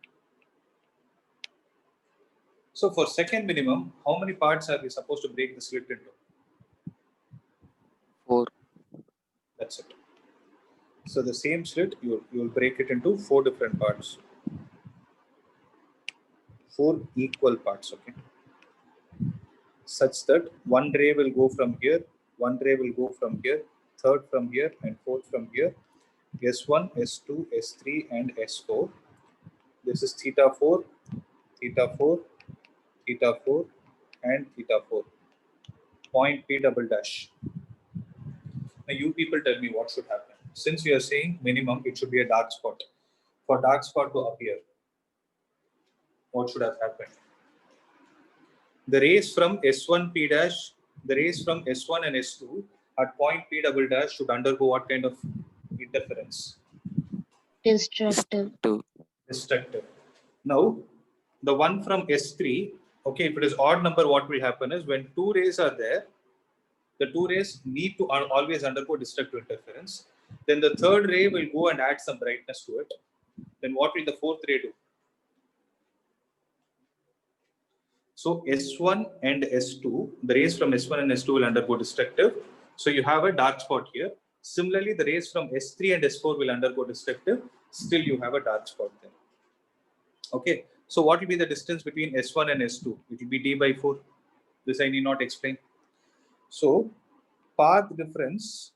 So for second minimum, how many parts are we supposed to break the slit into? 4. That's it. So the same slit, you will break it into 4 different parts. 4 equal parts, okay? Such that one ray will go from here, one ray will go from here, third from here, and fourth from here. S1, S2, S3, and S4. This is theta 4, theta 4, theta 4, and theta 4. Point P double dash. Now you people tell me what should happen. Since we are saying minimum, it should be a dark spot. For dark spot to appear, what should have happened? The rays from S1 P dash, the rays from S1 and S2 at point P double dash should undergo what kind of interference? Destructive. Destructive. Now, the one from S3, okay, if it is odd number, what will happen is when 2 rays are there, the 2 rays need to always undergo destructive interference. Then the third ray will go and add some brightness to it. Then what will the fourth ray do? So S1 and S2, the rays from S1 and S2 will undergo destructive. So you have a dark spot here. Similarly, the rays from S3 and S4 will undergo destructive. Still, you have a dark spot there. Okay. So what will be the distance between S1 and S2? It will be d by 4. This I need not explain. So path difference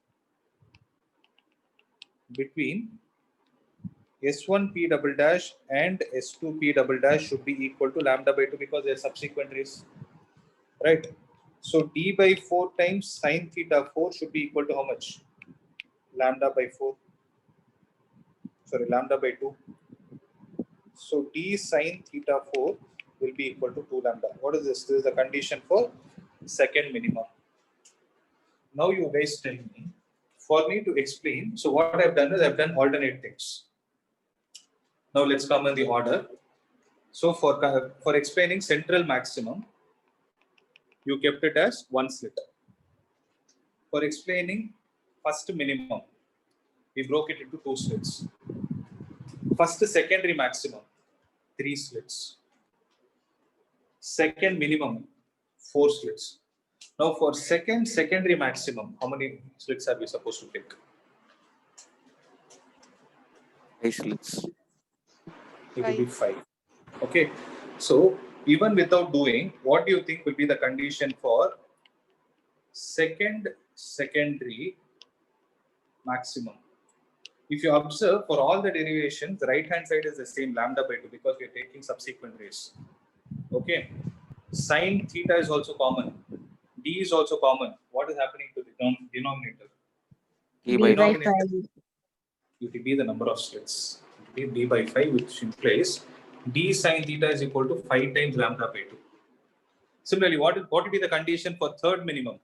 between S1P double dash and S2P double dash should be equal to lambda by 2 because they are subsequent rays. Right. So d by 4 times sine theta 4 should be equal to how much? Lambda by 4. Sorry, lambda by 2. So d sine theta 4 will be equal to 2 lambda. What is this? This is the condition for second minimum. Now you guys tell me, for me to explain, so what I've done is I've done alternate things. Now let's come in the order. So for explaining central maximum, you kept it as 1 slit. For explaining first minimum, we broke it into 2 slits. First secondary maximum, 3 slits. Second minimum, 4 slits. Now for second secondary maximum, how many slits are we supposed to take? 5 slits. It will be 5. Okay. So even without doing, what do you think will be the condition for second secondary maximum? If you observe, for all the derivations, the right hand side is the same, lambda by 2, because we are taking subsequent rays. Okay. Sine theta is also common. D is also common. What is happening to the denominator? D D by by 5. 5. It will be the number of slits. It will be d by 5, which implies d sine theta is equal to 5 times lambda by 2. Similarly, what will be the condition for third minimum?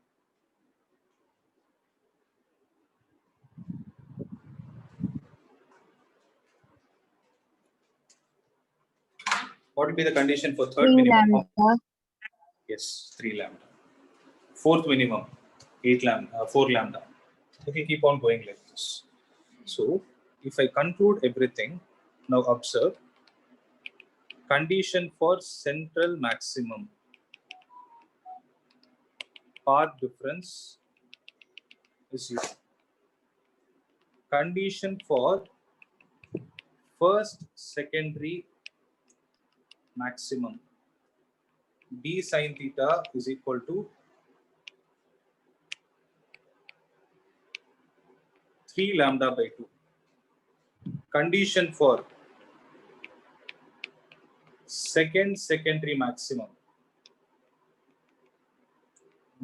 What will be the condition for third 3 minimum? lambda. Yes, 3 lambda. Fourth minimum, 8 lambda, 4 lambda. Okay, keep on going like this. So, if I conclude everything, now observe, condition for central maximum, path difference is 0. Condition for first secondary maximum, d sine theta is equal to 3 lambda by 2. Condition for second secondary maximum,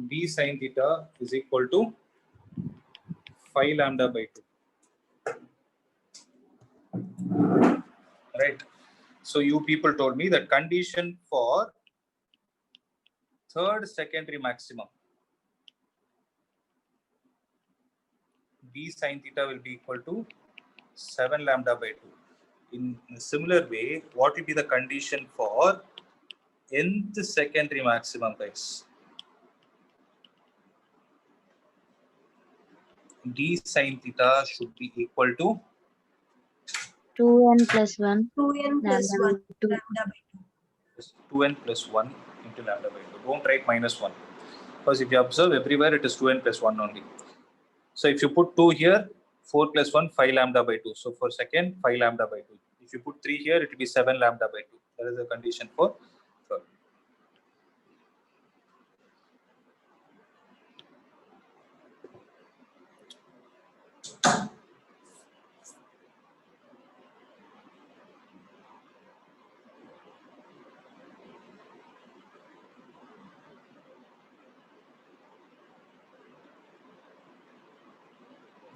d sine theta is equal to 5 lambda by 2. Right. So you people told me that condition for third secondary maximum, d sine theta will be equal to 7 lambda by 2. In a similar way, what will be the condition for nth secondary maximum, guys? D sine theta should be equal to 2n plus 1 2n plus lambda 1 by 2. lambda by 2. 2n plus 1 into lambda by 2. Don't write minus 1. Because if you observe everywhere, it is 2n plus 1 only. So if you put 2 here, 4 plus 1, 5 lambda by 2. So for second, 5 lambda by 2. If you put 3 here, it will be 7 lambda by 2. That is the condition for third.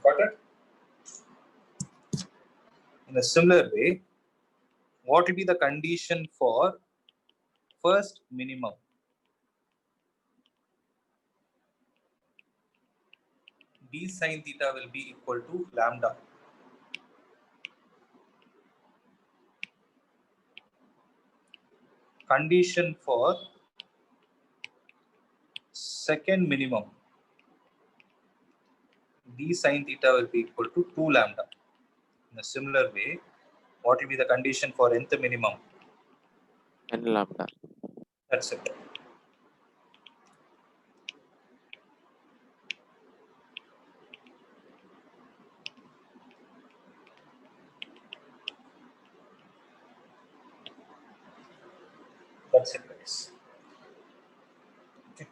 Got it? In a similar way, what will be the condition for first minimum? D sine theta will be equal to lambda. Condition for second minimum, D sine theta will be equal to 2 lambda. In a similar way, what will be the condition for nth minimum? N lambda. That's it. That's it, guys. Okay.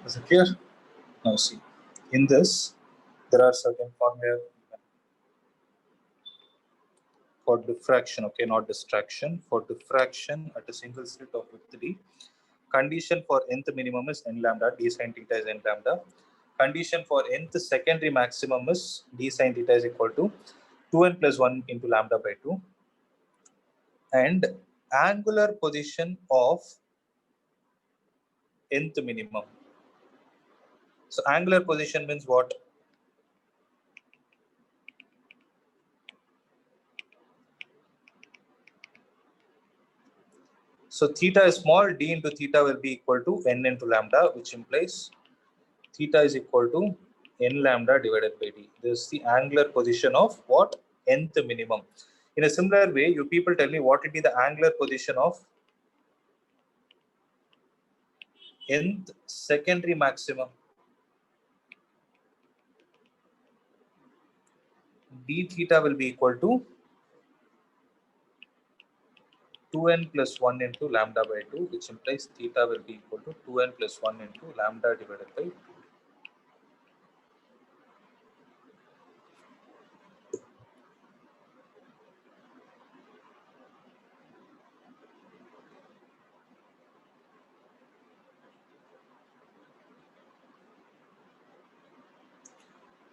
Is it clear? Now see, in this, there are certain formulas for diffraction, okay, not distraction. For diffraction at a single slit of width d, condition for nth minimum is n lambda, d sine theta is n lambda. Condition for nth secondary maximum is d sine theta is equal to 2n plus 1 into lambda by 2. And angular position of nth minimum. So angular position means what? So theta is small, d into theta will be equal to n into lambda, which implies theta is equal to n lambda divided by d. This is the angular position of what? Nth minimum. In a similar way, you people tell me what will be the angular position of nth secondary maximum. D theta will be equal to 2n plus 1 into lambda by 2, which implies theta will be equal to 2n plus 1 into lambda divided by 2.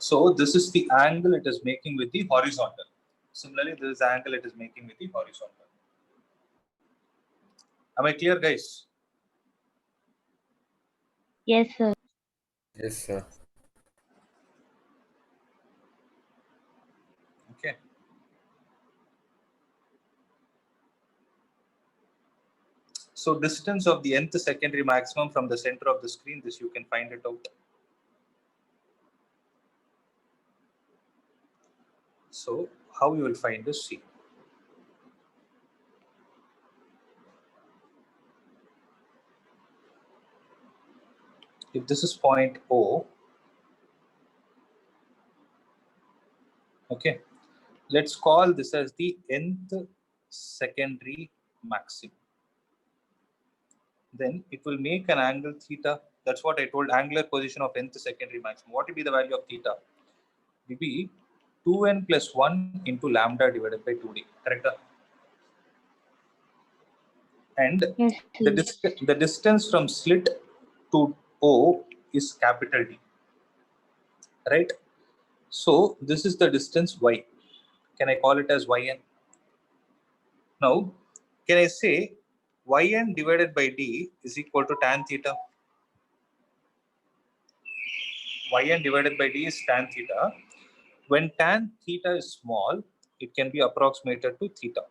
So this is the angle it is making with the horizontal. Similarly, this is the angle it is making with the horizontal. Am I clear, guys? Yes, sir. Yes, sir. Okay. So distance of the nth secondary maximum from the center of the screen, this you can find it out. So how you will find this? See. If this is point O, okay, let's call this as the nth secondary maximum. Then it will make an angle theta. That's what I told, angular position of nth secondary maximum. What will be the value of theta? It will be 2n plus 1 into lambda divided by 2d. Correct? And Yes, sir. the distance from slit to O is capital D. Right? So this is the distance y. Can I call it as yn? Now, can I say yn divided by d is equal to tan theta? Yn divided by d is tan theta. When tan theta is small, it can be approximated to theta.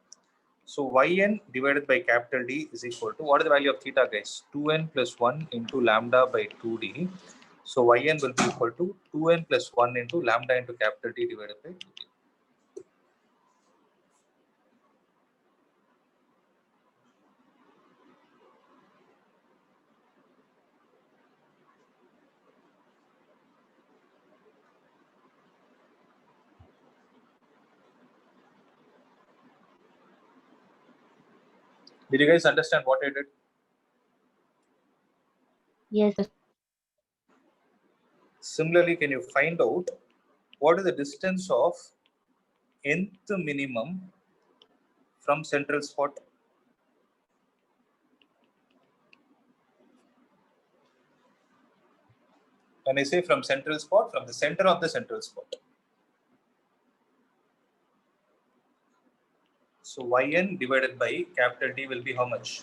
So yn divided by capital D is equal to, what is the value of theta, guys? 2n plus 1 into lambda by 2d. So yn will be equal to 2n plus 1 into lambda into capital D divided by 2d. Did you guys understand what I did? Yes, sir. Similarly, can you find out what is the distance of nth minimum from central spot? When I say from central spot, from the center of the central spot. So yn divided by capital D will be how much?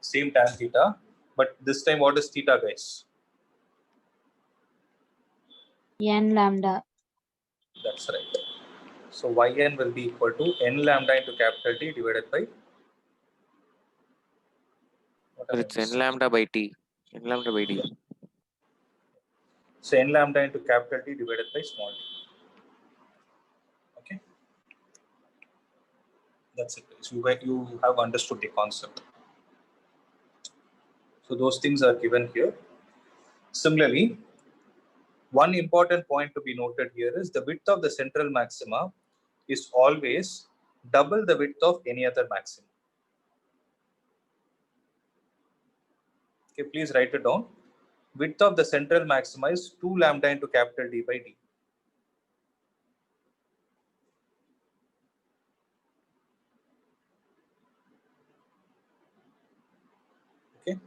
Same tan theta, but this time what is theta, guys? N lambda. That's right. So yn will be equal to n lambda into capital T divided by what Sir, am I it's n missing? lambda by t. N lambda by d. So n lambda into capital T divided by small t. Okay, that's it. So you have understood the concept. So those things are given here. Similarly, one important point to be noted here is the width of the central maxima is always double the width of any other maximum. Okay, please write it down. Width of the central maxima is 2 lambda into capital D by D. Okay.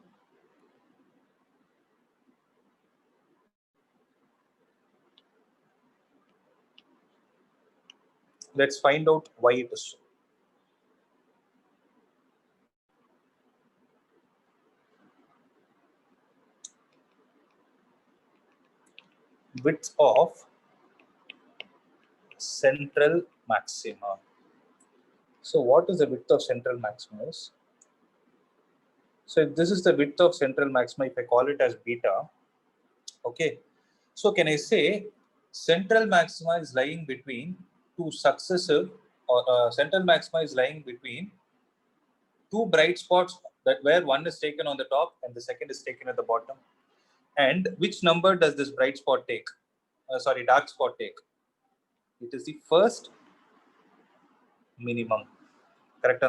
Let's find out why it is so. Width of central maxima. So what is the width of central maxima is? So if this is the width of central maxima, if I call it as beta, okay. So can I say central maxima is lying between two successive, or central maxima is lying between two bright spots that where one is taken on the top and the second is taken at the bottom. And which number does this bright spot take? Dark spot take? It is the first minimum. Correct?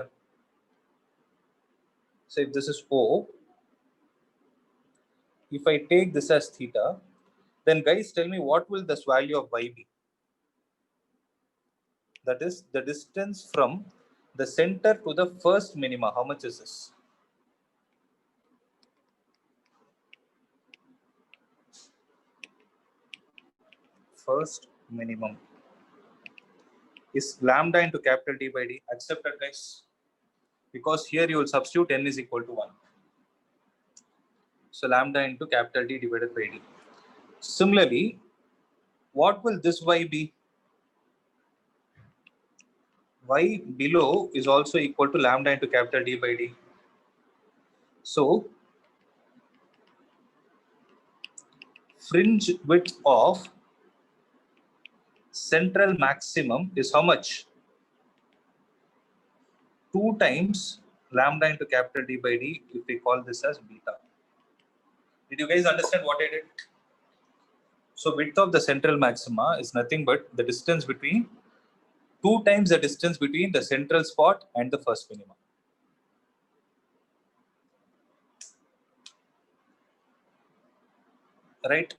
So if this is O, if I take this as theta, then guys tell me what will this value of y be? That is the distance from the center to the first minima. How much is this? First minimum is lambda into capital D by D. Accepted, guys? Because here you will substitute n is equal to 1. So lambda into capital D divided by D. Similarly, what will this y be? Y below is also equal to lambda into capital D by D. So fringe width of central maximum is how much? 2 times lambda into capital D by D, if we call this as beta. Did you guys understand what I did? So width of the central maxima is nothing but the distance between 2 times the distance between the central spot and the first minimum. Right?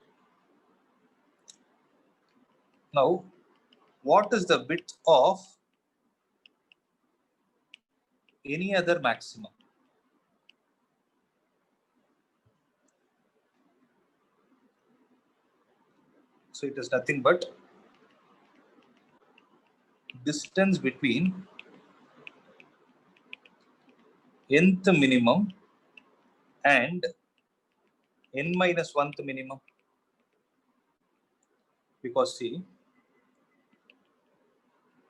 Now, what is the width of any other maximum? So it is nothing but distance between nth minimum and n minus 1th minimum. Because see,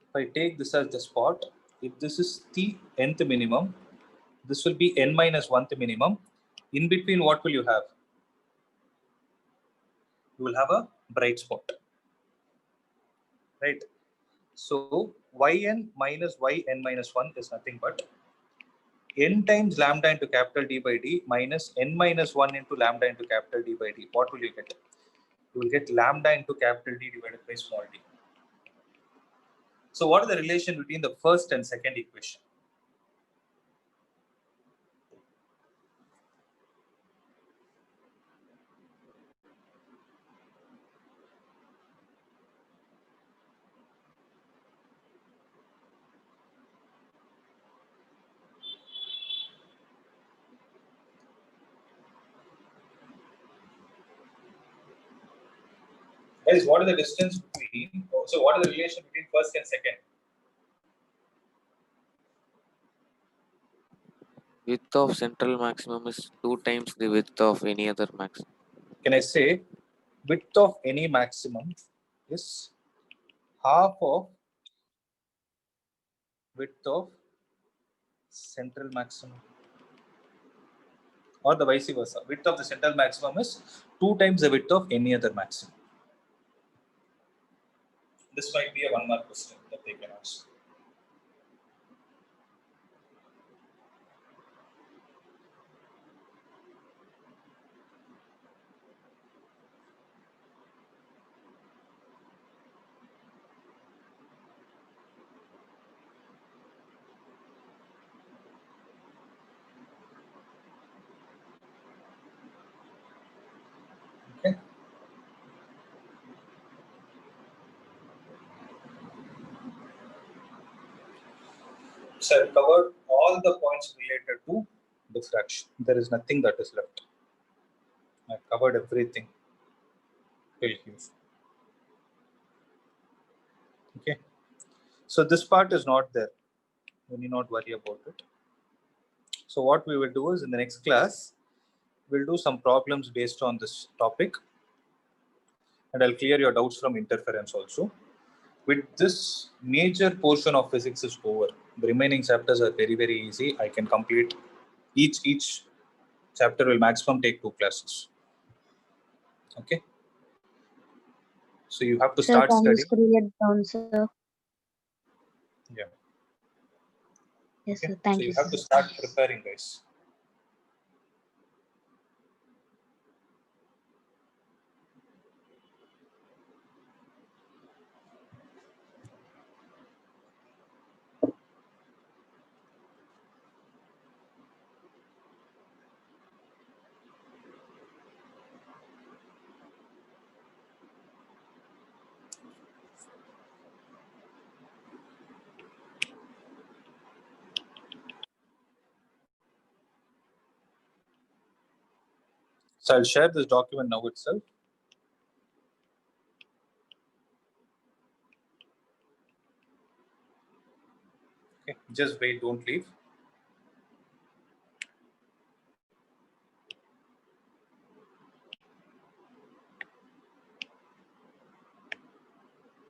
if I take this as the spot, if this is the nth minimum, this will be n minus 1th minimum. In between, what will you have? You will have a bright spot, right? So yn minus yn minus 1 is nothing but n times lambda into capital D by D minus n minus 1 into lambda into capital D by D. What will you get? You will get lambda into capital D divided by small d. So what is the relation between the first and second equation? Guys, what is the distance between, so what is the relation between first and second? Width of central maximum is 2 times the width of any other maximum. Can I say width of any maximum is half of width of central maximum, or the vice versa? Width of the central maximum is 2 times the width of any other maximum. This might be a 1 mark question that they can ask. Okay. So I've covered all the points related to diffraction. There is nothing that is left. I've covered everything till here. Okay. So this part is not there. You need not worry about it. So what we will do is in the next class, we'll do some problems based on this topic. And I'll clear your doubts from interference also. With this, major portion of physics is over. The remaining chapters are very, very easy. I can complete each chapter will maximum take 2 classes. Okay. So you have to Sir, start can you studying. scroll it down, sir? Yeah. Yes, Okay. sir. Thank So you, you have sir. to start preparing, guys. So I'll share this document now itself. Okay. Just wait, don't leave.